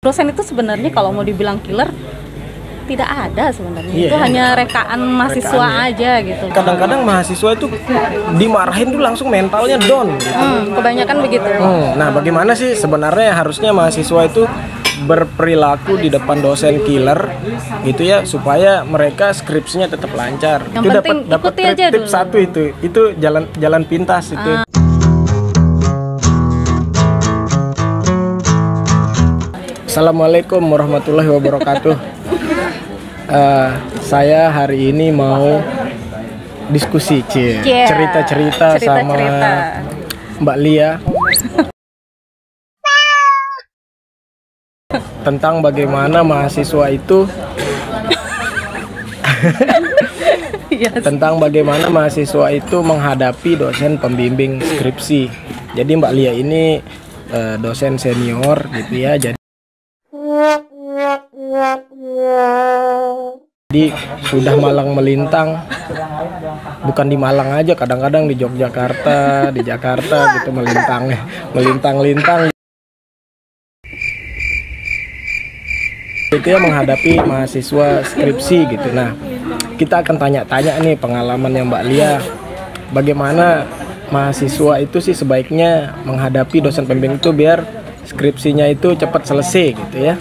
Dosen itu sebenarnya kalau mau dibilang killer tidak ada sebenarnya. Iya, itu hanya rekaan mahasiswa aja gitu. Kadang-kadang mahasiswa itu dimarahin tuh langsung mentalnya down gitu. Kebanyakan begitu. Nah, bagaimana sih sebenarnya harusnya mahasiswa itu berperilaku di depan dosen killer gitu ya, supaya mereka skripsinya tetap lancar. Yang itu penting dapat ikuti aja tips satu itu jalan pintas itu. Assalamualaikum warahmatullahi wabarakatuh. Saya hari ini mau diskusi cerita-cerita sama Mbak Lia tentang bagaimana mahasiswa itu tentang bagaimana mahasiswa itu menghadapi dosen pembimbing skripsi. Jadi Mbak Lia ini dosen senior gitu ya. Jadi sudah malang melintang, bukan di Malang aja, kadang-kadang di Yogyakarta, di Jakarta gitu melintang-lintang itu ya, menghadapi mahasiswa skripsi gitu. Nah, kita akan tanya-tanya nih pengalamannya Mbak Lia, bagaimana mahasiswa itu sih sebaiknya menghadapi dosen pembimbing itu biar skripsinya itu cepat selesai gitu ya.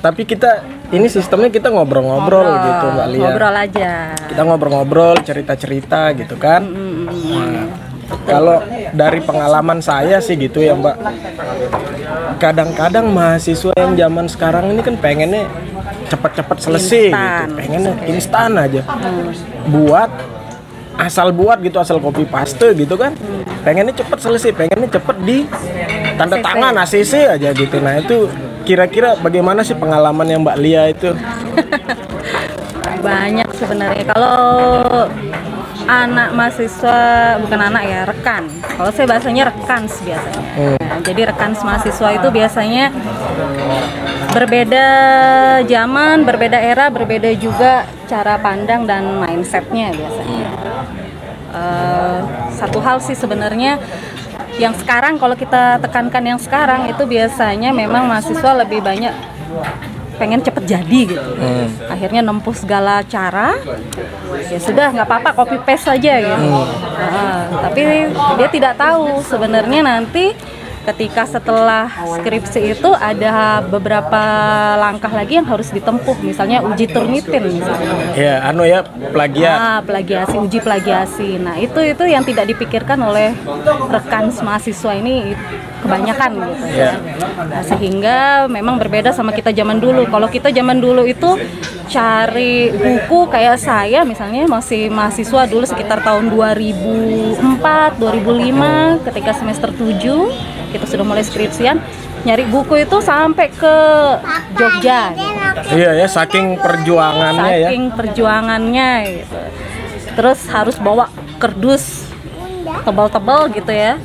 Tapi kita ini sistemnya kita ngobrol-ngobrol gitu Mbak Lia. Ngobrol aja. Kita ngobrol-ngobrol, cerita-cerita gitu kan. Nah, kalau dari pengalaman saya sih gitu ya Mbak. Kadang-kadang mahasiswa yang zaman sekarang ini kan pengennya cepat-cepat selesai gitu. Pengennya instan aja. Asal buat gitu, asal copy paste gitu kan. Pengennya cepat selesai, pengennya cepat di tanda tangan ACC aja gitu. Nah, itu kira-kira bagaimana sih pengalaman yang Mbak Lia itu? Banyak sebenarnya. Kalau anak mahasiswa, bukan anak ya, rekan. Kalau saya bahasanya rekans biasanya. Nah, jadi rekans mahasiswa itu biasanya berbeda zaman, berbeda era, berbeda juga cara pandang dan mindsetnya biasanya. Satu hal sih sebenarnya yang sekarang, kalau kita tekankan yang sekarang itu biasanya memang mahasiswa lebih banyak pengen cepet jadi gitu. Akhirnya nempuh segala cara, ya sudah nggak apa-apa copy paste saja gitu. Tapi dia tidak tahu sebenarnya nanti ketika setelah skripsi itu ada beberapa langkah lagi yang harus ditempuh, misalnya uji Turnitin misalnya. Ya, plagiat. Plagiasi, uji plagiasi. Nah, itu yang tidak dipikirkan oleh rekan mahasiswa ini kebanyakan gitu ya. Nah, sehingga memang berbeda sama kita zaman dulu. Kalau kita zaman dulu itu cari buku, kayak saya misalnya masih mahasiswa dulu sekitar tahun 2004, 2005 ketika semester 7 kita sudah mulai skripsian, nyari buku itu sampai ke Jogja gitu. Iya ya, saking perjuangannya gitu. Terus harus bawa kardus tebal-tebal gitu ya,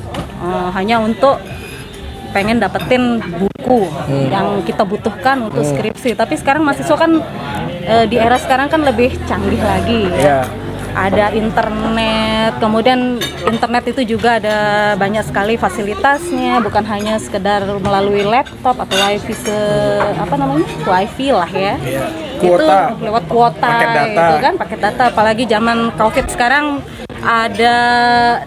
hanya untuk pengen dapetin buku yang kita butuhkan untuk skripsi. Tapi sekarang mahasiswa kan di era sekarang kan lebih canggih lagi ya. Ada internet, kemudian internet itu juga ada banyak sekali fasilitasnya, bukan hanya sekedar melalui laptop atau wifi lah ya. Kuota. Itu lewat kuota, itu kan paket data. Apalagi zaman COVID sekarang ada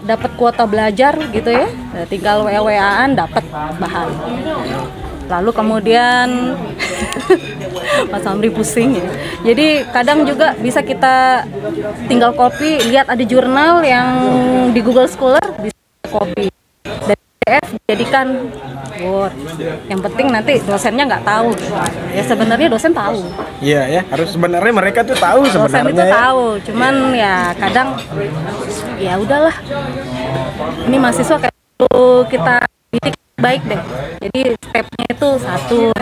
dapat kuota belajar gitu ya, tinggal WA-WA-an dapat bahan. Lalu kemudian Mas Amri pusing ya. Jadi kadang juga bisa kita tinggal copy, lihat ada jurnal yang di Google Scholar, bisa copy dari PDF jadikan Word. Yang penting nanti dosennya nggak tahu. Ya sebenarnya dosen tahu. Iya ya, harus sebenarnya mereka tuh tahu sebenarnya. Dosen itu tahu, cuman ya kadang ya udahlah. Ini mahasiswa kayak kita didik baik deh. Jadi stepnya itu satu,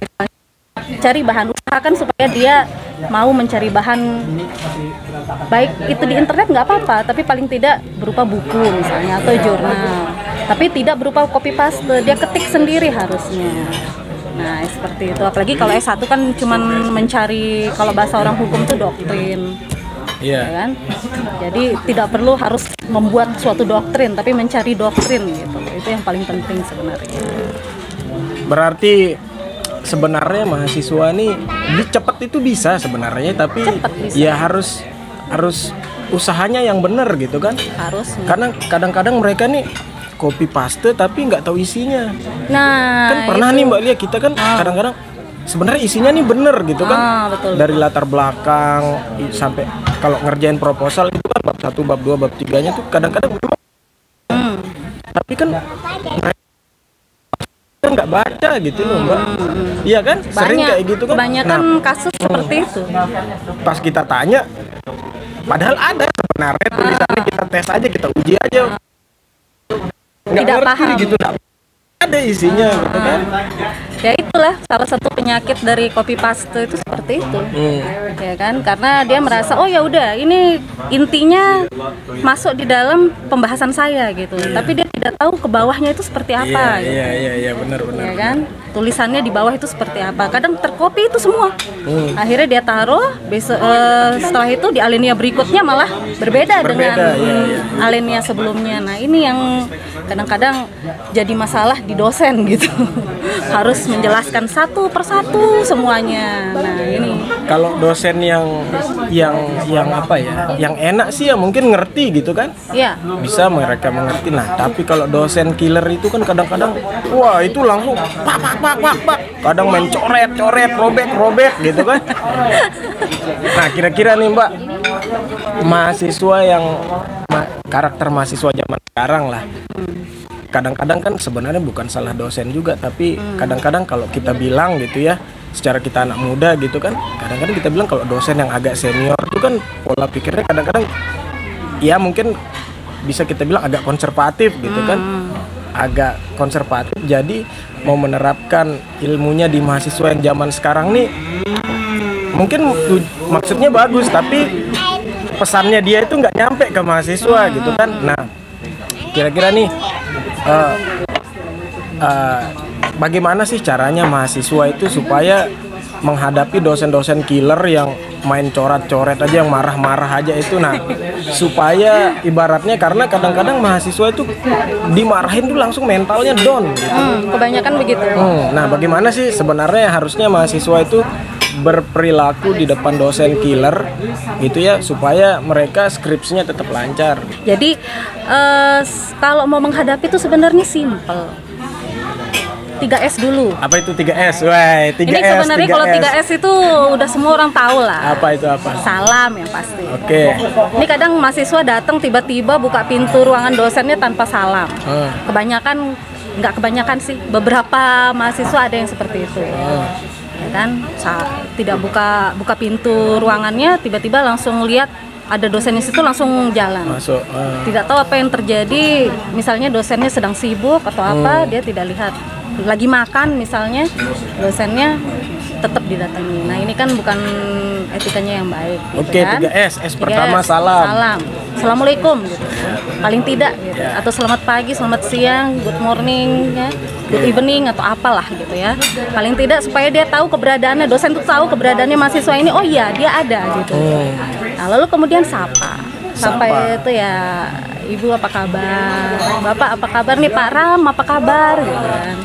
cari bahan, usahakan supaya dia mau mencari bahan, baik itu di internet nggak apa-apa, tapi paling tidak berupa buku misalnya atau jurnal, tapi tidak berupa copy paste, dia ketik sendiri harusnya. Nah seperti itu, apalagi kalau S1 kan cuman mencari, kalau bahasa orang hukum itu doktrin. Ya kan? Jadi tidak perlu harus membuat suatu doktrin, tapi mencari doktrin gitu. Itu yang paling penting sebenarnya. Berarti sebenarnya mahasiswa nih cepet itu bisa sebenarnya, tapi Cepet bisa. ya harus usahanya yang benar gitu kan. Harus. Karena kadang-kadang mereka nih copy paste tapi nggak tahu isinya. Nah, Kan pernah itu. nih Mbak Lia, kita kan kadang-kadang sebenarnya isinya nih bener gitu kan. Betul. Dari latar belakang sampai kalau ngerjain proposal itu kan bab 1, bab 2, bab 3-nya tuh kadang-kadang tapi kan mereka nggak baca gitu loh Mbak. Iya kan? Sering Banyak, kayak gitu kan. kebanyakan Nah, kasus seperti itu. pas kita tanya, padahal ada sebenarnya tulisannya, kita tes aja, kita uji aja. Nggak Tidak ngerti paham. gitu, nggak ada isinya gitu kan. Ya itulah salah satu penyakit dari copy paste itu seperti itu. Ya kan? Karena dia merasa oh ya udah ini intinya masuk di dalam pembahasan saya gitu. Tapi dia tidak tahu ke bawahnya itu seperti apa gitu. Iya benar. Ya kan? Tulisannya di bawah itu seperti apa. Kadang tercopy itu semua. Akhirnya dia taruh besok setelah itu di alinea berikutnya malah berbeda dengan alinea sebelumnya. Nah, ini yang kadang-kadang jadi masalah di dosen gitu. Harus menjelaskan satu persatu semuanya. Nah, ini Kalau dosen yang apa ya, yang enak sih ya mungkin ngerti gitu kan, ya bisa mereka mengerti. Nah tapi kalau dosen killer itu kan kadang-kadang wah itu langsung pak, kadang main coret robek gitu kan. Nah kira-kira nih Mbak, mahasiswa yang karakter mahasiswa zaman sekarang lah, kadang-kadang kan sebenarnya bukan salah dosen juga, tapi kadang-kadang kalau kita bilang gitu ya, secara kita anak muda gitu kan, kadang-kadang kita bilang kalau dosen yang agak senior itu kan pola pikirnya kadang-kadang ya mungkin bisa kita bilang agak konservatif gitu kan, agak konservatif, jadi mau menerapkan ilmunya di mahasiswa yang zaman sekarang nih mungkin maksudnya bagus, tapi pesannya dia itu nggak nyampe ke mahasiswa gitu kan. Nah kira-kira nih bagaimana sih caranya mahasiswa itu supaya menghadapi dosen-dosen killer yang main coret-coret aja, yang marah-marah aja itu. Nah supaya ibaratnya, karena kadang-kadang mahasiswa itu dimarahin tuh langsung mentalnya down gitu. kebanyakan begitu. Nah bagaimana sih sebenarnya harusnya mahasiswa itu berperilaku di depan dosen killer gitu ya, supaya mereka skripsinya tetap lancar. Jadi kalau mau menghadapi itu sebenarnya simple. 3S dulu. Apa itu 3S? Wah, 3S. Ini sebenarnya kalau 3S itu udah semua orang tahu lah. Apa itu apa? Salam yang pasti. Oke. Ini kadang mahasiswa datang tiba-tiba buka pintu ruangan dosennya tanpa salam. Kebanyakan, nggak kebanyakan sih, beberapa mahasiswa ada yang seperti itu. Ya kan, tidak buka pintu ruangannya, tiba-tiba langsung lihat ada dosen di situ langsung jalan. Masuk. Tidak tahu apa yang terjadi, misalnya dosennya sedang sibuk atau apa, dia tidak lihat. Lagi makan misalnya, dosennya tetap didatangi. Nah ini kan bukan etikanya yang baik. Gitu. Oke, kan? 3S. S pertama 3S, salam. Assalamualaikum gitu. Paling tidak gitu. Atau selamat pagi, selamat siang, good morning ya, good evening atau apalah gitu ya. Paling tidak supaya dia tahu keberadaannya, dosen tuh tahu keberadaannya mahasiswa ini. Oh iya, dia ada gitu. Nah, lalu kemudian sapa itu ya, Ibu apa kabar, Bapak apa kabar nih, Pak Ram apa kabar gitu kan.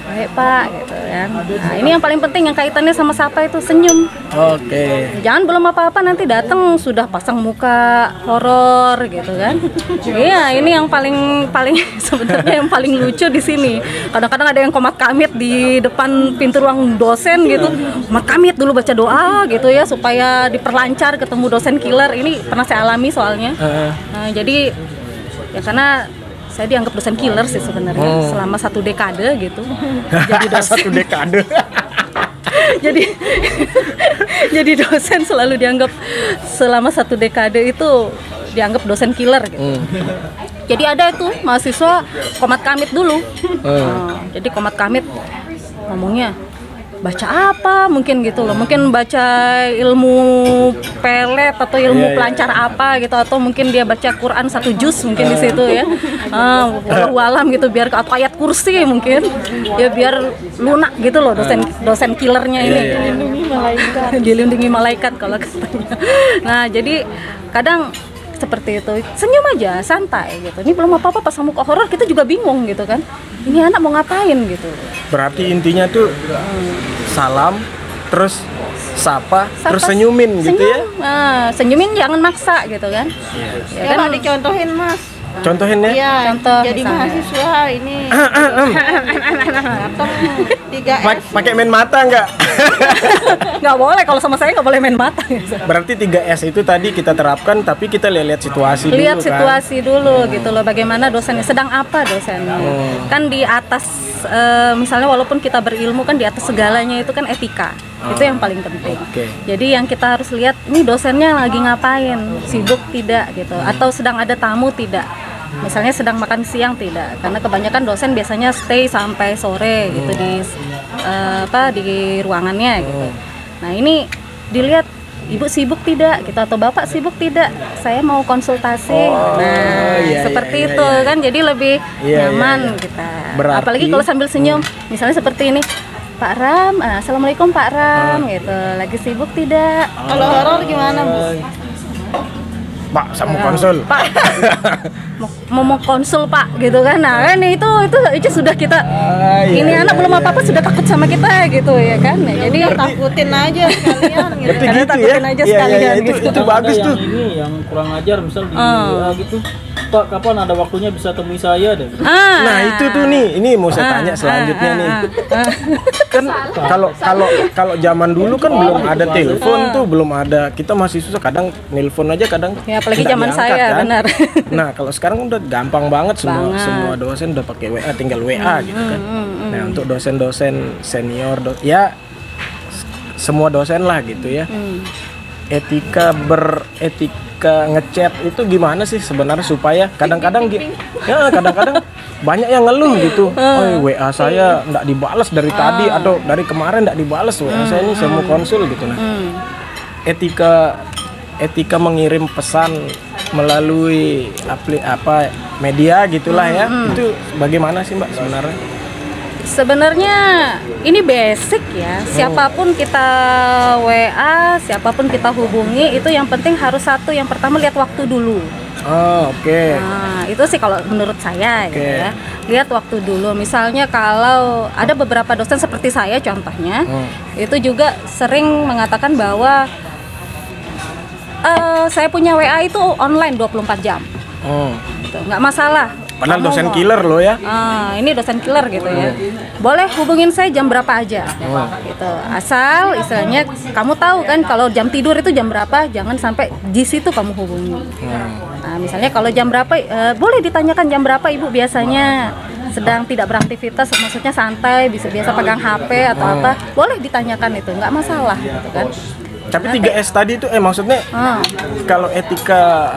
Baik Pak gitu kan. Nah ini yang paling penting yang kaitannya sama sapa itu senyum. Oke. Jangan belum apa-apa nanti datang sudah pasang muka horor gitu kan. Iya, ini yang paling sebenarnya yang paling lucu di sini. Kadang-kadang ada yang komat kamit di depan pintu ruang dosen gitu. Komat kamit dulu baca doa gitu ya supaya diperlancar ketemu dosen killer. Ini pernah saya alami soalnya. Nah, jadi ya karena saya dianggap dosen killer sih sebenarnya selama 1 dekade gitu. Jadi dosen 1 dekade. jadi dosen selalu dianggap selama 1 dekade itu dianggap dosen killer gitu. Jadi ada itu mahasiswa komat kamit dulu. Jadi komat kamit ngomongnya baca apa mungkin gitu loh, mungkin baca ilmu pelet atau ilmu pelancar apa gitu, atau mungkin dia baca Quran 1 juz mungkin di situ ya, wallahu alam gitu, biar atau ayat kursi mungkin ya biar lunak gitu loh dosen killernya ini. Dilindungi malaikat kalau katanya. Nah jadi kadang seperti itu, senyum aja santai gitu, ini belum apa-apa pasang muka horor kita juga bingung gitu kan. ini anak mau ngapain gitu. Berarti intinya tuh salam, terus sapa, terus senyumin gitu ya. Nah, senyumin jangan maksa gitu kan. Ya Kalau kan dicontohin Mas. Contohin ya. Iya, Contoh jadi misalnya. mahasiswa ini. Atau 3S. Pakai main mata nggak? nggak boleh, kalau sama saya nggak boleh main mata gitu. Berarti 3S itu tadi kita terapkan, tapi kita lihat situasi Lihat dulu kan. situasi dulu gitu loh, bagaimana dosennya, sedang apa dosennya. Kan di atas misalnya walaupun kita berilmu kan di atas segalanya itu kan etika. Itu yang paling penting. Oke. Jadi yang kita harus lihat ini dosennya lagi ngapain, sibuk tidak gitu, atau sedang ada tamu tidak. Misalnya sedang makan siang tidak, karena kebanyakan dosen biasanya stay sampai sore gitu di ruangannya gitu. Nah ini dilihat ibu sibuk tidak gitu, atau bapak sibuk tidak, saya mau konsultasi. Seperti itu kan, jadi lebih nyaman kita. Berarti, apalagi kalau sambil senyum, misalnya seperti ini, Pak Ram, assalamualaikum Pak Ram gitu, lagi sibuk tidak? Kalau horor gimana, Bu? Pak, saya mau konsul. Pak, mau konsul Pak gitu kan. Nah kan itu sudah kita ini anak belum apa-apa sudah takut sama kita gitu ya kan. Nah, jadi Takutin aja sekalian gitu. Berarti Karena gitu takutin ya. aja Iya, sekalian itu, gitu. itu bagus Ada tuh. yang ini yang kurang ajar misal di WA gitu. Pak, kapan ada waktunya bisa temui saya deh. Nah itu tuh nih, ini mau saya tanya selanjutnya nih. Kan kalau zaman dulu kan belum ada telepon tuh, belum ada, kita masih susah kadang nelpon aja kadang. Ya, apalagi nggak zaman diangkat, saya, kan? benar. Nah kalau sekarang udah gampang banget, semua Banget. dosen udah pakai WA, tinggal WA gitu kan. Nah untuk dosen-dosen senior, semua dosen lah gitu ya. Etika ngechat itu gimana sih sebenarnya supaya kadang-kadang banyak yang ngeluh gitu. Oh, WA saya nggak dibalas dari tadi atau dari kemarin nggak dibalas WA saya ini, saya mau konsul gitu. Nah, etika mengirim pesan melalui media gitulah ya. Itu bagaimana sih Mbak sebenarnya? sebenarnya ini basic ya. Siapapun kita WA, siapapun kita hubungi, itu yang penting harus satu, yang pertama lihat waktu dulu. Oh, oke. Nah, itu sih kalau menurut saya gitu Oke. ya. Lihat waktu dulu. Misalnya kalau ada beberapa dosen seperti saya contohnya, itu juga sering mengatakan bahwa saya punya WA itu online 24 jam. Gitu. Nggak masalah. Padahal Kamu dosen mau- killer loh ya. ini dosen killer gitu ya. Boleh hubungin saya jam berapa aja. Gitu. Asal istilahnya kamu tahu kan kalau jam tidur itu jam berapa, jangan sampai di situ kamu hubungi. Nah, misalnya kalau jam berapa, boleh ditanyakan jam berapa Ibu biasanya sedang tidak beraktivitas, maksudnya santai, biasa pegang HP atau apa, boleh ditanyakan itu, nggak masalah gitu kan. Tapi 3S tadi itu maksudnya kalau etika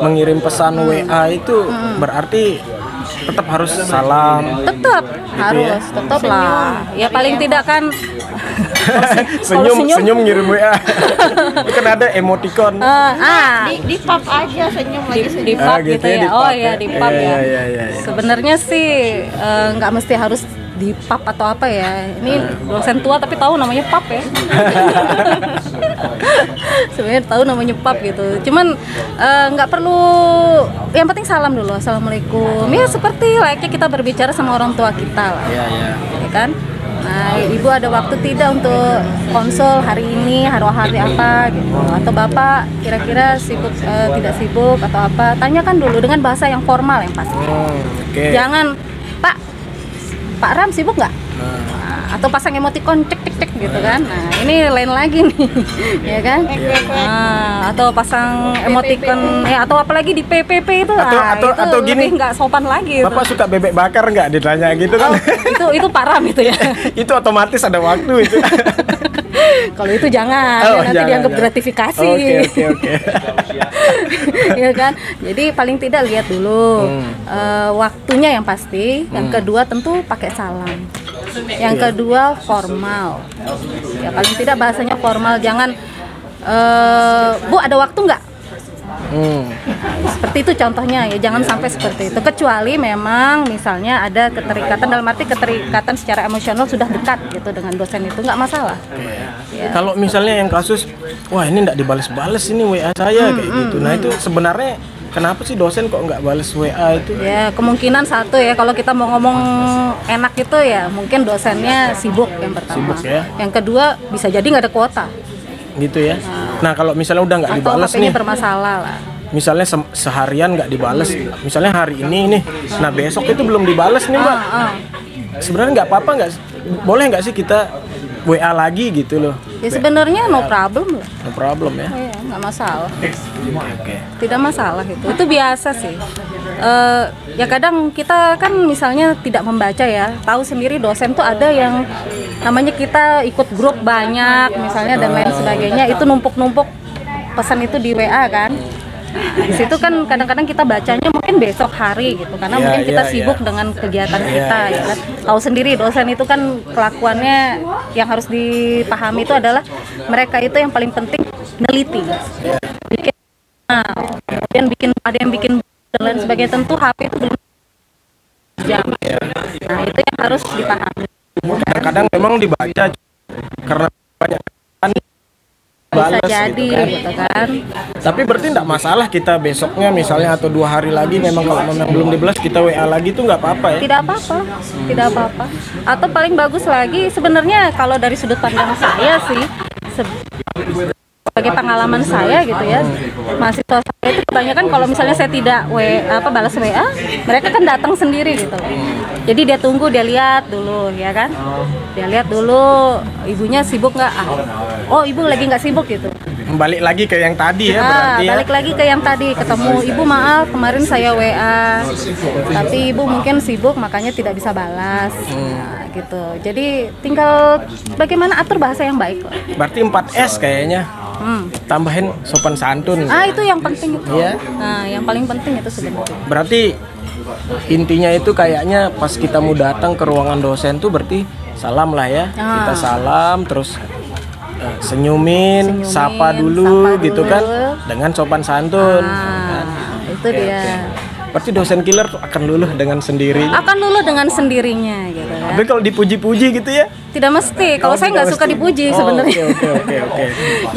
mengirim pesan WA itu berarti tetap harus salam. Tetap harus, tetap lah. Ya paling tidak kan senyum ngirim WA. Itu kan ada emoticon. Di pub aja senyum lagi senyum. di pub gitu gitu ya, ya. di Oh pub ya ya. di pub ya. Iya. Sebenarnya sih nggak mesti harus di pub atau apa ya. Ini dosen tua tapi tahu namanya pub ya. Sebenarnya tahu namanya pub gitu. Cuman nggak perlu. Yang penting salam dulu. Assalamualaikum. Ya seperti layaknya kita berbicara sama orang tua kita lah. Iya. Ya kan? Nah, Ibu ada waktu tidak untuk konsul hari ini, hari apa gitu, atau Bapak kira-kira sibuk tidak sibuk atau apa, tanyakan dulu dengan bahasa yang formal yang pasti. Oke. Jangan Pak Ram sibuk nggak? Atau pasang emoticon cek gitu kan. Nah ini lain lagi nih ya kan. Atau pasang emoticon atau apalagi di PPP itu Atau itu gini, lebih nggak sopan lagi itu. Bapak suka bebek bakar nggak, ditanya gitu kan? itu Pak Ram itu ya. Itu otomatis ada waktu itu. Kalau itu jangan, nanti jangan, dianggap jangan. gratifikasi. Oke. Ya kan. Jadi paling tidak lihat dulu waktunya yang pasti. Yang kedua tentu pakai salam. Yang kedua formal. Ya paling tidak bahasanya formal. Jangan Bu ada waktu nggak? Seperti itu contohnya ya, jangan sampai seperti itu, kecuali memang misalnya ada keterikatan, dalam arti keterikatan secara emosional sudah dekat gitu dengan dosen, itu nggak masalah ya. Kalau misalnya yang kasus, wah ini nggak dibales-bales ini WA saya kayak gitu. Nah itu sebenarnya kenapa sih dosen kok nggak balas WA itu? Ya kemungkinan satu ya, kalau kita mau ngomong enak itu ya mungkin dosennya sibuk yang pertama. Sibuk, ya. Yang kedua bisa jadi nggak ada kuota. Gitu ya. Nah kalau misalnya udah nggak Atau dibalas HP-nya nih, bermasalah lah. misalnya seharian nggak dibales, misalnya hari ini nih, nah besok itu belum dibales nih Mbak. Sebenarnya nggak apa-apa nggak, boleh nggak sih kita WA lagi gitu loh? Ya sebenarnya no problem lah. No problem ya. Iya, nggak masalah. Oke. Tidak masalah itu biasa sih. Ya kadang kita kan misalnya tidak membaca ya, tahu sendiri dosen tuh ada yang namanya kita ikut grup banyak misalnya dan lain sebagainya, itu numpuk-numpuk pesan itu di WA kan. Di situ kan kadang-kadang kita bacanya mungkin besok hari gitu, karena Iya, mungkin kita iya, sibuk iya. dengan kegiatan kita ya kan. Tahu sendiri dosen itu kan kelakuannya yang harus dipahami itu adalah mereka itu yang paling penting neliti. Bikin, kemudian ada yang bikin dan lain sebagainya, tentu HP itu belum jam. Nah itu yang harus dipahami. Kadang memang dibaca karena banyak kan Bisa balas jadi gitu kan. gitu kan. Tapi berarti nggak masalah kita besoknya misalnya atau 2 hari lagi memang kalau memang belum dibalas kita WA lagi tuh nggak apa-apa ya? Tidak apa-apa, tidak apa-apa. Atau paling bagus lagi sebenarnya kalau dari sudut pandang saya sih, sebagai pengalaman saya gitu ya, mahasiswa saya itu kebanyakan kalau misalnya saya tidak balas WA, mereka kan datang sendiri gitu loh. Jadi dia tunggu, dia lihat dulu ya kan, dia lihat dulu ibunya sibuk nggak, oh ibu lagi nggak sibuk gitu. Balik lagi ke yang tadi ya berarti ya? Balik lagi ke yang tadi, ketemu ibu, maaf kemarin saya WA tapi ibu mungkin sibuk makanya tidak bisa balas. Nah, gitu. Jadi tinggal bagaimana atur bahasa yang baik lah. Berarti 4S kayaknya. Tambahin sopan santun. Itu yang penting itu. Iya. Nah, yang paling penting itu sebenarnya. Berarti intinya itu kayaknya pas kita mau datang ke ruangan dosen tuh berarti salam lah ya. Kita salam terus senyumin, sapa dulu gitu kan dengan sopan santun. Itu dia. Berarti dosen killer tuh akan luluh dengan sendirinya. Akan luluh dengan sendirinya gitu ya. Tapi kalau dipuji-puji gitu ya? Tidak mesti. Kalau saya nggak suka dipuji sebenarnya. Oke.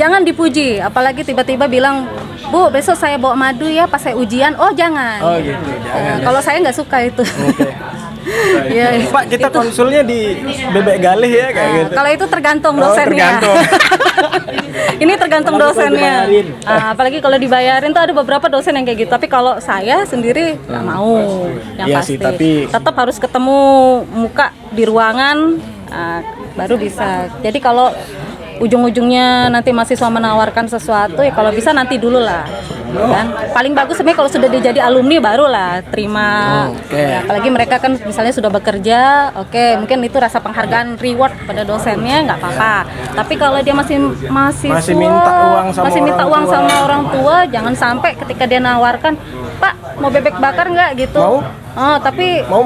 Jangan dipuji, apalagi tiba-tiba bilang, Bu, besok saya bawa madu ya pas saya ujian. Oh, jangan. Oh gitu, jangan. Kalau saya nggak suka itu. Oke. Ya, Pak, kita konsulnya di Bebek Galih ya kayak gitu. Kalau itu tergantung dosennya. Tergantung. Ini tergantung Apalagi kalau dosennya. dibayarin. Apalagi kalau dibayarin tuh ada beberapa dosen yang kayak gitu. Tapi kalau saya sendiri nggak mau, yang Iya pasti. sih, tapi- Tetap harus ketemu muka di ruangan, baru bisa. Jadi kalau ujung-ujungnya nanti mahasiswa menawarkan sesuatu ya kalau bisa nanti dulu lah kan. Paling bagus sebenarnya kalau sudah jadi alumni barulah terima. Ya, apalagi mereka kan misalnya sudah bekerja, mungkin itu rasa penghargaan, reward pada dosennya nggak apa-apa. Tapi kalau dia masih mahasiswa, Masih minta uang sama minta orang uang tua. sama orang tua, jangan sampai ketika dia nawarkan, Pak mau bebek bakar nggak gitu. Mau? Tapi Mau.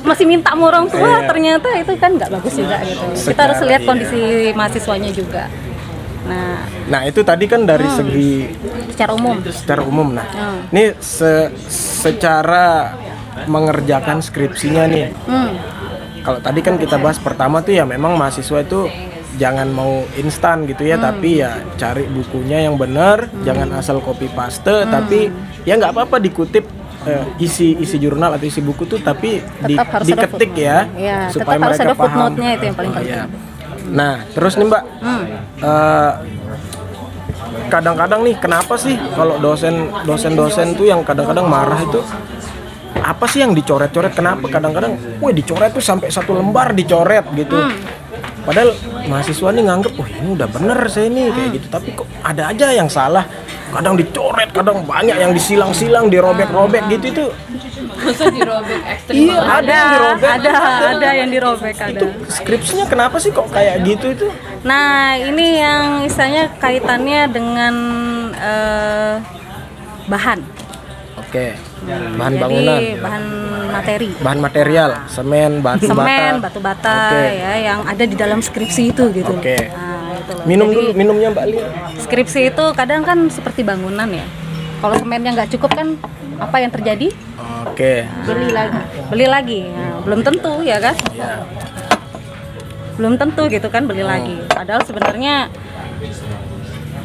masih minta sama orang tua, Iya. ternyata itu kan nggak bagus juga gitu. Kita harus lihat kondisi mahasiswanya juga. Nah itu tadi kan dari segi Secara umum. secara umum. Nah, ini secara mengerjakan skripsinya nih. Kalau tadi kan kita bahas pertama tuh ya memang mahasiswa itu jangan mau instan gitu ya, tapi ya cari bukunya yang benar, jangan asal copy paste, tapi ya nggak apa-apa dikutip isi jurnal atau isi buku tuh, tapi Tetap harus ada diketik footnote. ya, Iya, supaya tetap harus mereka ada paham. footnote-nya, itu yang paling penting. Iya. Nah, terus nih Mbak, kadang-kadang nih kenapa sih kalau dosen tuh yang kadang-kadang marah itu apa sih yang dicoret-coret? Kenapa kadang-kadang, wah dicoret tuh sampai 1 lembar dicoret gitu. Padahal mahasiswa nih nganggep, wah ini udah bener saya nih kayak gitu. Tapi kok ada aja yang salah. Kadang dicoret, kadang banyak yang disilang-silang, dirobek-robek gitu itu. Masa dirobek ekstrim Iya, banget? ada yang dirobek. Ada yang dirobek, ada. Itu skripsinya kenapa sih kok kayak gitu itu? Nah, ini yang istilahnya kaitannya dengan bahan. Oke. Bahan Jadi bangunan. bahan materi. Bahan material, semen, batu Semen, bata. batu bata Oke. ya yang ada di dalam skripsi itu gitu. Oke. Nah, itu loh. Minum Jadi, dulu, minumnya Mbak Li. skripsi itu kadang kan seperti bangunan ya. Kalau semennya nggak cukup kan apa yang terjadi? Oke. Beli lagi. Nah, belum tentu ya kan? Belum tentu gitu kan beli lagi. Padahal sebenarnya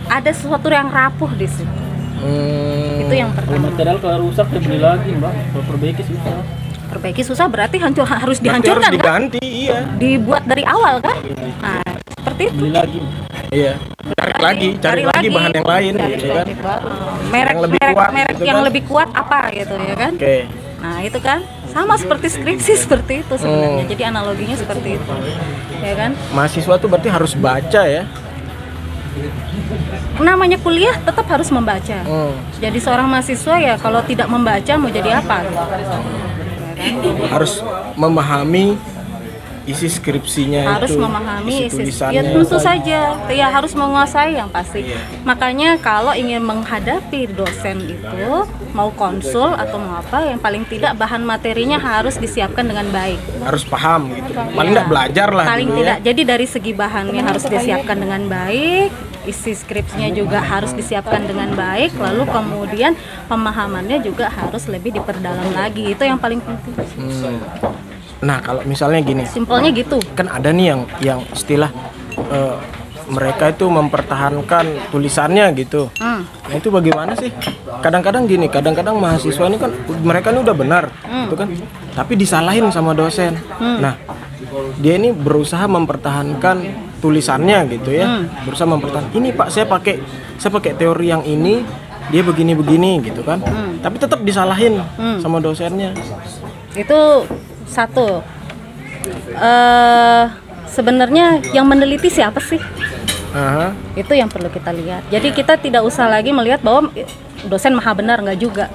ada sesuatu yang rapuh di situ. Itu yang Kalau pertama. material kalau rusak ya beli lagi mbak, kalau perbaiki susah. Perbaiki susah berarti harus Berarti harus dihancurkan kan? diganti, iya. Dibuat dari awal kan? Nah, seperti itu. Beli lagi. Iya. Cari lagi bahan yang lain gitu kan. Merek Yang lebih merek, kuat merek gitu yang kan. lebih kuat apa gitu ya kan? Oke. Nah itu kan sama seperti skripsi seperti itu sebenarnya. Jadi analoginya seperti itu, ya kan? Mahasiswa tuh berarti harus baca ya. Namanya kuliah tetap harus membaca. Jadi seorang mahasiswa ya kalau tidak membaca mau jadi apa? Harus memahami isi skripsinya Harus itu, memahami isi tulisannya. ya tentu saja ya harus menguasai yang pasti. Makanya kalau ingin menghadapi dosen itu mau konsul atau mau apa, yang paling tidak bahan materinya harus disiapkan dengan baik. Harus paham gitu. Paling Ya, enggak belajar lah paling dulu tidak. ya. Jadi dari segi bahannya harus disiapkan dengan baik, isi skripsinya juga harus disiapkan dengan baik, lalu kemudian pemahamannya juga harus lebih diperdalam lagi. Itu yang paling penting. Nah, kalau misalnya gini, Simpelnya gitu. kan ada nih yang istilah mereka itu mempertahankan tulisannya gitu. Nah, itu bagaimana sih? Kadang-kadang gini, kadang-kadang mahasiswa ini kan mereka ini udah benar, gitu kan? Tapi disalahin sama dosen. Nah, dia ini berusaha mempertahankan tulisannya gitu ya. Berusaha mempertahankan. Ini Pak, saya pakai teori yang ini, dia begini-begini gitu kan. Tapi tetap disalahin sama dosennya. Itu satu. Sebenarnya yang meneliti siapa sih? Aha. Itu yang perlu kita lihat. Jadi kita tidak usah lagi melihat bahwa dosen maha benar, enggak juga.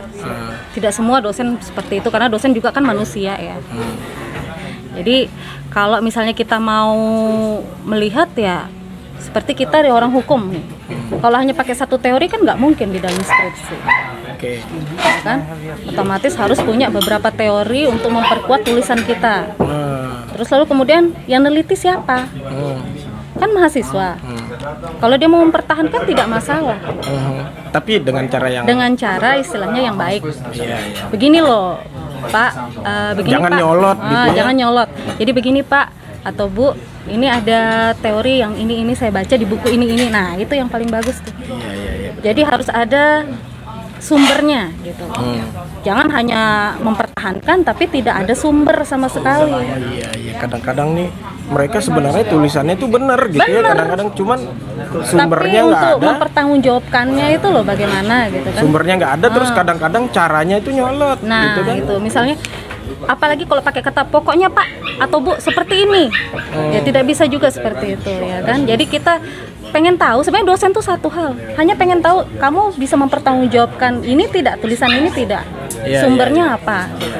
Tidak semua dosen seperti itu karena dosen juga kan manusia ya. Jadi kalau misalnya kita mau melihat ya seperti kita di orang hukum nih. Kalau hanya pakai satu teori kan nggak mungkin di dalam skripsi. Oke. Ya kan? Otomatis harus punya beberapa teori untuk memperkuat tulisan kita. Terus lalu kemudian yang neliti siapa? Kan mahasiswa. Kalau dia mau mempertahankan tidak masalah. Tapi dengan cara yang Dengan cara istilahnya yang baik. iya. Begini loh, Pak. Begini Jangan Pak. nyolot gitu ya. Jangan nyolot. Jadi begini Pak atau Bu, ini ada teori yang ini saya baca di buku ini. Nah itu yang paling bagus tuh. Iya. Jadi harus ada sumbernya gitu. Jangan hanya mempertahankan tapi tidak ada sumber sama sekali. Iya. Kadang-kadang nih mereka sebenarnya tulisannya itu benar gitu ya. Kadang-kadang cuman sumbernya Tapi nggak untuk ada. mempertanggungjawabkannya itu loh bagaimana gitu kan. Sumbernya nggak ada, terus kadang-kadang caranya itu nyolot Nah gitu kan. itu misalnya apalagi kalau pakai kata pokoknya Pak atau Bu seperti ini ya tidak bisa juga seperti itu ya kan. Jadi kita pengen tahu sebenarnya dosen tuh satu hal, hanya pengen tahu kamu bisa mempertanggungjawabkan ini tidak, tulisan ini tidak, Iya, sumbernya apa gitu.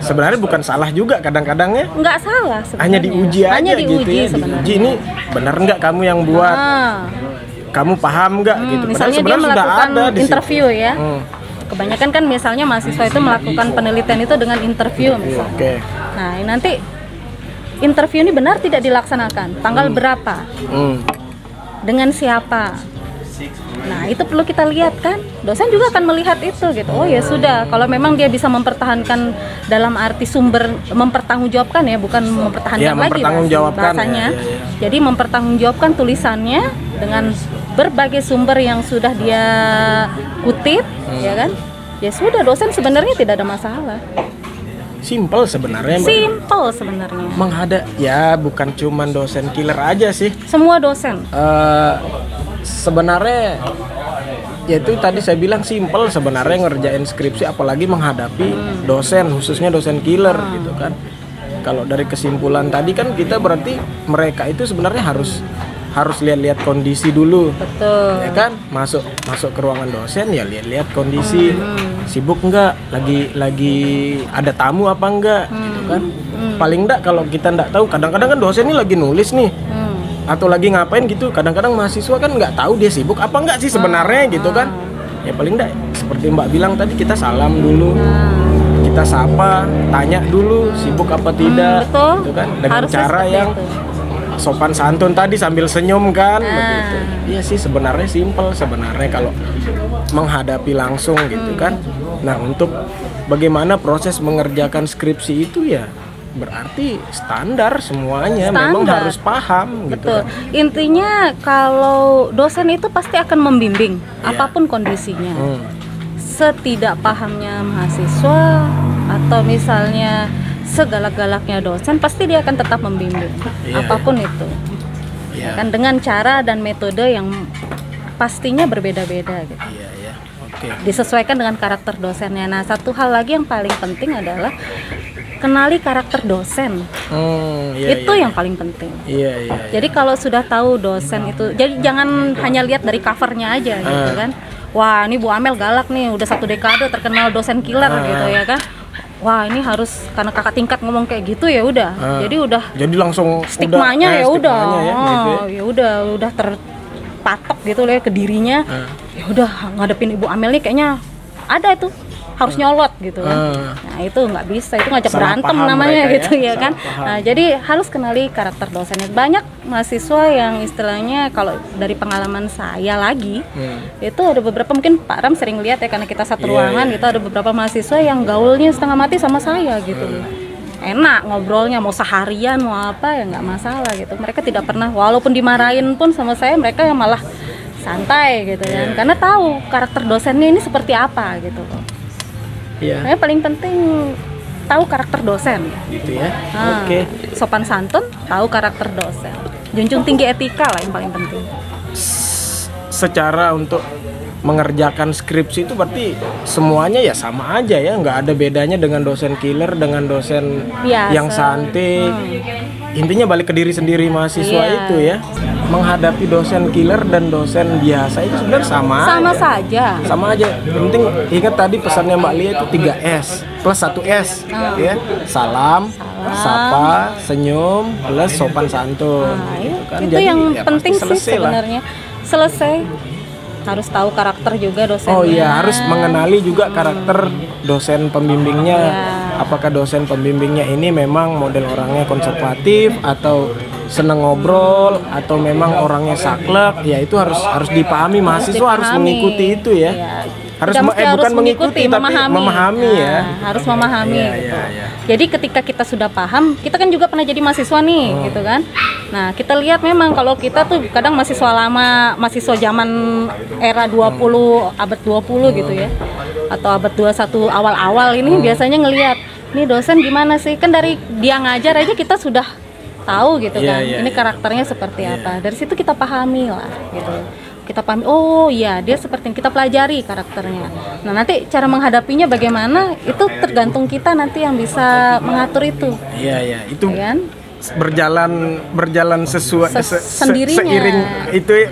Sebenarnya bukan salah juga kadang-kadang ya. Nggak salah sebenarnya. Hanya diuji aja Hanya gitu diuji ya. sebenarnya. Diuji ini benar nggak kamu yang buat? Kamu paham nggak gitu? Padahal Misalnya dia sebenarnya sudah melakukan ada di situ. interview ya. Kebanyakan kan misalnya mahasiswa itu melakukan penelitian itu dengan interview misalnya. Oke. Nah nanti interview ini benar tidak dilaksanakan, tanggal berapa, dengan siapa. Nah itu perlu kita lihat kan, dosen juga akan melihat itu gitu. Oh ya sudah, kalau memang dia bisa mempertahankan dalam arti sumber, mempertanggungjawabkan ya, bukan mempertahankan Ya, lagi mempertanggungjawabkan, bahasanya. ya. Jadi mempertanggungjawabkan tulisannya dengan berbagai sumber yang sudah dia kutip, ya kan? Ya sudah, dosen sebenarnya tidak ada masalah. Simple sebenarnya. Mbak. Simple sebenarnya. Ya bukan cuman dosen killer aja sih. Semua dosen. Sebenarnya ya itu tadi saya bilang simple sebenarnya ngerjain skripsi, apalagi menghadapi dosen, khususnya dosen killer gitu kan. Kalau dari kesimpulan tadi kan kita berarti mereka itu sebenarnya harus lihat-lihat kondisi dulu. Betul. Ya kan, masuk ke ruangan dosen ya lihat-lihat kondisi, sibuk enggak, lagi ada tamu apa enggak gitu kan. Paling enggak kalau kita enggak tahu, kadang-kadang kan dosen ini lagi nulis nih atau lagi ngapain gitu, kadang-kadang mahasiswa kan nggak tahu dia sibuk apa enggak sih sebenarnya gitu kan. Ya paling enggak seperti Mbak bilang tadi, kita salam dulu, kita sapa, tanya dulu sibuk apa tidak, Betul. gitu kan, dengan Harusnya cara seperti yang itu. sopan santun tadi sambil senyum kan, begitu. Iya sih sebenarnya simple sebenarnya kalau menghadapi langsung gitu kan. Nah untuk bagaimana proses mengerjakan skripsi itu ya berarti standar semuanya, memang Standar. harus paham gitu Betul. kan. Intinya kalau dosen itu pasti akan membimbing Iya. apapun kondisinya. Hmm. Setidak pahamnya mahasiswa atau misalnya segalak-galaknya dosen, pasti dia akan tetap membimbing Iya, apapun itu. Iya. Kan dengan cara dan metode yang pastinya berbeda-beda gitu. Iya, iya. Oke. Disesuaikan dengan karakter dosennya. Nah, satu hal lagi yang paling penting adalah kenali karakter dosen. Iya, Itu iya. yang paling penting. Iya, iya. Jadi kalau sudah tahu dosen itu, jadi jangan hanya lihat dari covernya aja gitu kan. Wah, ini Bu Amel galak nih, udah 1 dekade terkenal dosen killer gitu ya kan. Wah, ini harus karena kakak tingkat ngomong kayak gitu ya udah. Jadi udah Jadi langsung stigmanya ya udah. stigmanya ya, gitu ya. Ya udah terpatok gitu loh ya ke dirinya. Ya udah ngadepin Ibu Amel nih kayaknya ada tuh harus nyolot gitu kan. Nah, itu nggak bisa, itu ngajak Salah berantem paham namanya mereka gitu ya, ya kan. salah paham. Nah, jadi harus kenali karakter dosennya. Banyak mahasiswa yang istilahnya kalau dari pengalaman saya lagi itu ada beberapa, mungkin Pak Ram sering lihat ya karena kita satu Iya, ruangan iya. gitu, ada beberapa mahasiswa yang gaulnya setengah mati sama saya gitu loh. Enak ngobrolnya, mau seharian mau apa ya nggak masalah gitu. Mereka tidak pernah, walaupun dimarahin pun sama saya, mereka yang malah santai gitu kan, karena tahu karakter dosennya ini seperti apa gitu loh. Iya, Yang paling penting tahu karakter dosen. gitu ya. Nah, Oke. sopan santun, tahu karakter dosen. Junjung tinggi etika lah yang paling penting. Secara untuk mengerjakan skripsi itu berarti semuanya ya sama aja ya, nggak ada bedanya dengan dosen killer dengan dosen Biasa. yang santai. Intinya balik ke diri sendiri mahasiswa Iya. itu ya. Menghadapi dosen killer dan dosen biasa itu sebenarnya sama Sama aja. saja. Sama aja. Yang penting ingat tadi pesannya Mbak Lia itu 3S plus 1S ya. Salam, sapa, senyum plus sopan santun. Nah, gitu kan. itu Jadi yang ya pasti penting sih selesai lah. sebenarnya. Selesai. Harus tahu karakter juga dosennya. Oh iya, harus mengenali juga karakter dosen pembimbingnya. Iya. Apakah dosen pembimbingnya ini memang model orangnya konservatif atau seneng ngobrol atau memang orangnya saklek? Ya itu harus dipahami, mahasiswa harus dipahami. mengikuti itu ya. Iya. Harus Tidak mesti bukan mengikuti tapi memahami ya. Nah, harus memahami Iya, gitu. iya, iya. Jadi ketika kita sudah paham, kita kan juga pernah jadi mahasiswa nih, gitu kan. Nah, kita lihat memang kalau kita tuh kadang mahasiswa lama, mahasiswa zaman era 20, abad 20 gitu ya. Atau abad 21 awal-awal ini biasanya ngelihat, nih dosen gimana sih? Kan dari dia ngajar aja kita sudah tahu gitu Iya, kan. iya, Ini iya. karakternya seperti apa. Dari situ kita pahami lah gitu. Kita pahami, oh iya dia seperti ini, kita pelajari karakternya. Nah nanti cara menghadapinya bagaimana, itu tergantung kita nanti yang bisa mengatur itu, Iya iya, itu ya kan? berjalan sesuai Sendirinya.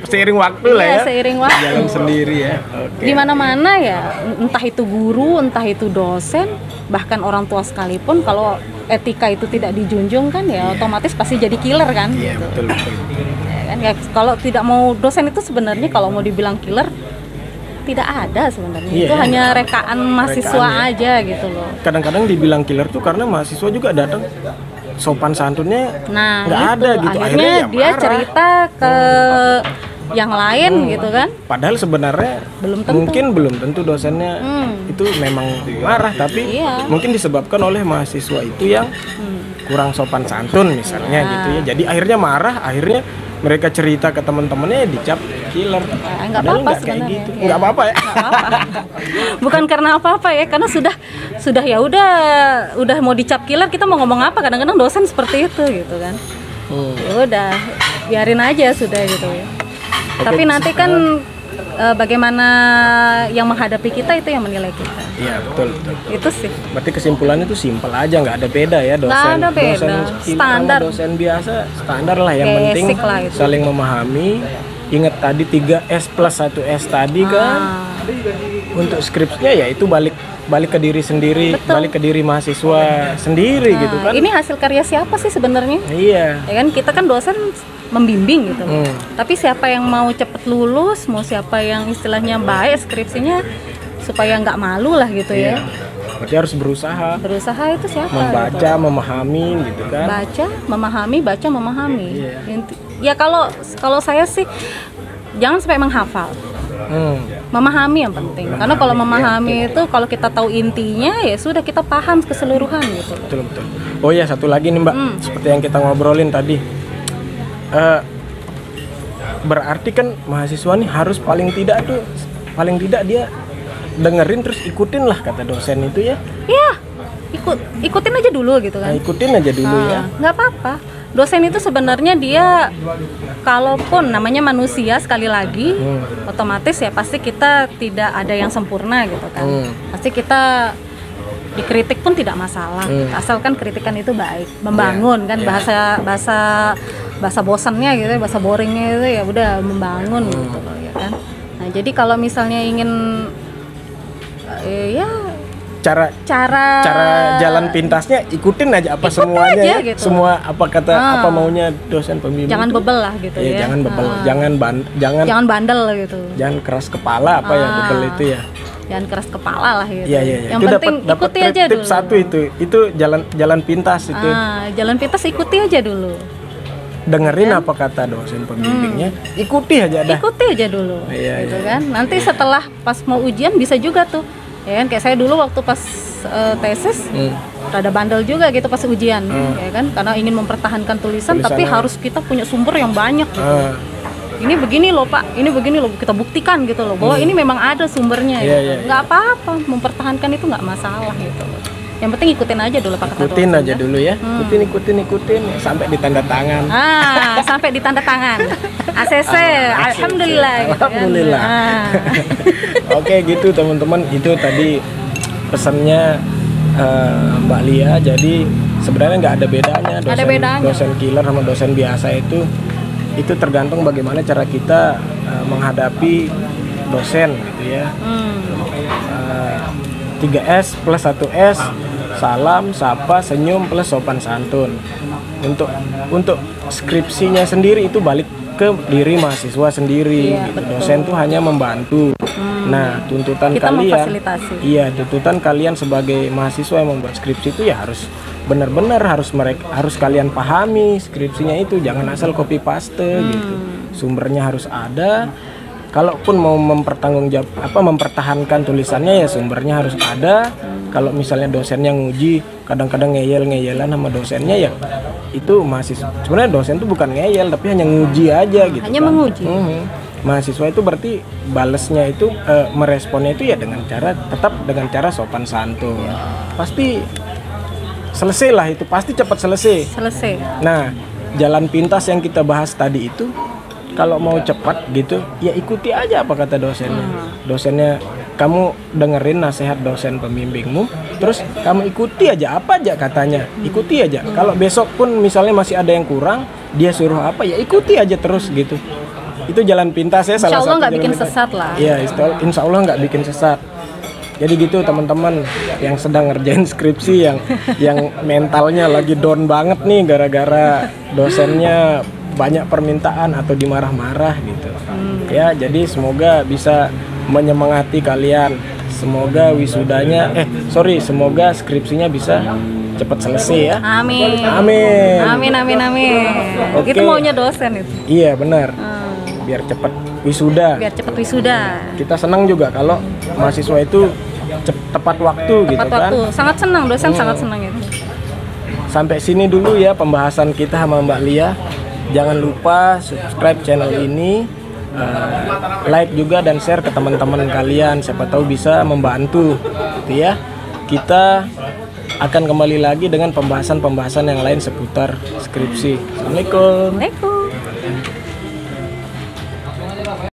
seiring waktu lah Iya, ya. seiring waktu. Jalan sendiri ya. Oke. Di mana-mana ya, entah itu guru, entah itu dosen, bahkan orang tua sekalipun, kalau etika itu tidak dijunjung kan ya otomatis pasti jadi killer kan. Iya gitu. betul betul. Ya kan? Ya, kalau tidak mau dosen itu sebenarnya kalau mau dibilang killer tidak ada sebenarnya. Iya, Itu hanya rekaan mahasiswa Rekaan, ya. aja gitu loh. Kadang-kadang dibilang killer tuh karena mahasiswa juga datang sopan santunnya Nah, nggak itu. ada gitu. Akhirnya ya dia marah. cerita ke yang lain gitu kan. Padahal sebenarnya Belum tentu. mungkin belum tentu dosennya itu memang marah, tapi Iya. mungkin disebabkan oleh mahasiswa itu yang kurang sopan santun misalnya gitu ya. Jadi akhirnya marah, akhirnya mereka cerita ke teman-temannya dicap killer. Nggak Padahal apa-apa nggak kayak sebenarnya. gitu. Iya. Nggak apa-apa ya. Nggak apa-apa. Bukan karena apa-apa ya, karena sudah ya udah mau dicap killer, kita mau ngomong apa, kadang-kadang dosen seperti itu gitu kan. Ya udah biarin aja sudah gitu ya. Tapi nanti kan bagaimana yang menghadapi kita itu yang menilai kita. Iya betul, betul. Itu sih. Berarti kesimpulannya itu simpel aja, nggak ada beda ya dosen. Nggak ada beda. Dosen killer Standar. sama dosen biasa standar lah, yang penting Basic lah itu. saling memahami. Ingat tadi 3S plus 1S tadi kan. Untuk skripsinya ya itu balik ke diri sendiri, Betul. balik ke diri mahasiswa sendiri gitu kan. Ini hasil karya siapa sih sebenarnya? Iya. Ya kan kita kan dosen membimbing gitu. Hmm. Tapi siapa yang mau cepet lulus, mau siapa yang istilahnya baik skripsinya supaya nggak malu lah gitu Iya. ya. Berarti harus berusaha Berusaha itu siapa? membaca, gitu. memahami gitu kan. Baca, memahami, baca, memahami. Iya. Ya kalau saya sih jangan sampai menghafal. Memahami yang penting. Karena kalau memahami itu, kalau kita tahu intinya ya sudah, kita paham keseluruhan gitu. Betul. Oh ya, satu lagi nih Mbak, seperti yang kita ngobrolin tadi. Berarti kan mahasiswa nih harus paling tidak dia dengerin terus ikutin lah kata dosen itu ya. Iya, ikutin aja dulu gitu kan. Nah, ikutin aja dulu ya. Nggak apa-apa. Dosen itu sebenarnya dia, kalaupun namanya manusia sekali lagi, otomatis ya pasti kita tidak ada yang sempurna gitu kan. Pasti kita dikritik pun tidak masalah, asalkan kritikan itu baik, membangun kan, bahasa bosannya gitu, bahasa boringnya itu ya udah membangun gitu loh ya kan. Nah jadi kalau misalnya ingin ya cara jalan pintasnya ikutin aja apa semuanya aja, ya. gitu. Semua apa kata apa maunya dosen pembimbing. Jangan bebel lah gitu ya. Jangan bebel, jangan bandel gitu. Jangan keras kepala apa ya bebel itu ya. Jangan keras kepala lah gitu. Iya. Yang itu penting dapat ikuti aja tips dulu. satu itu jalan pintas itu. Jalan pintas ikuti aja dulu. Dengerin apa kata dosen pembimbingnya, ikuti aja dah. Ikuti aja dulu. Iya, gitu kan. Nanti setelah pas mau ujian bisa juga tuh. Ya kan, kayak saya dulu waktu pas tesis rada bandel juga gitu pas ujian, ya kan, karena ingin mempertahankan tulisan tapi harus kita punya sumber yang banyak gitu. Ini begini loh Pak, ini begini loh, kita buktikan gitu loh bahwa ini memang ada sumbernya. Nggak apa-apa, mempertahankan itu nggak masalah gitu. Yang penting ikutin aja dulu Pak. Ikutin aja dulu ya. Ikutin sampai ditanda tangan. Sampai ditanda tangan. ACC, alhamdulillah. Gitu Alhamdulillah. Kan? Oke gitu teman-teman, itu tadi pesannya Mbak Lia. Jadi sebenarnya nggak ada bedanya dosen killer sama dosen biasa itu tergantung bagaimana cara kita menghadapi dosen gitu ya. 3S plus 1S, salam, sapa, senyum plus sopan santun. Untuk skripsinya sendiri itu balik ke diri mahasiswa sendiri. Iya, gitu. Dosen tuh hanya membantu. Nah, tuntutan kita kalian, memfasilitasi. Iya, tuntutan kalian sebagai mahasiswa yang membuat skripsi itu ya harus benar-benar harus kalian pahami skripsinya itu, jangan asal copy paste gitu. Sumbernya harus ada. Kalaupun mau mempertahankan tulisannya ya sumbernya harus ada. Kalau misalnya dosennya nguji, kadang-kadang ngeyel-ngeyelan sama dosennya ya itu mahasiswa. Sebenarnya dosen itu bukan ngeyel tapi hanya nguji aja gitu. Hanya menguji. Mahasiswa itu berarti balesnya itu meresponnya itu ya tetap dengan cara sopan santun. Pasti selesai lah itu, pasti cepat selesai. Nah, jalan pintas yang kita bahas tadi itu kalau mau cepat gitu ya ikuti aja apa kata dosennya. Dosennya kamu dengerin nasihat dosen pembimbingmu, terus kamu ikuti aja apa aja katanya, ikuti aja. Kalau besok pun misalnya masih ada yang kurang, dia suruh apa ya ikuti aja terus gitu. Itu jalan pintas ya, salah satu. Insya Allah nggak bikin sesat lah. Iya, insya Allah nggak bikin sesat. Jadi gitu teman-teman yang sedang ngerjain skripsi yang mentalnya lagi down banget nih gara-gara dosennya banyak permintaan atau dimarah-marah gitu. Ya, jadi semoga bisa menyemangati kalian. Semoga semoga skripsinya bisa cepat selesai ya. Amin. Oke. Itu maunya dosen itu. Iya, benar. Biar cepat wisuda. Kita senang juga kalau mahasiswa itu tepat waktu gitu kan. Sangat senang, dosen sangat senang itu. Sampai sini dulu ya pembahasan kita sama Mbak Lia. Jangan lupa subscribe channel ini, like juga dan share ke teman-teman kalian, siapa tahu bisa membantu gitu ya. Kita akan kembali lagi dengan pembahasan-pembahasan yang lain seputar skripsi. Assalamualaikum.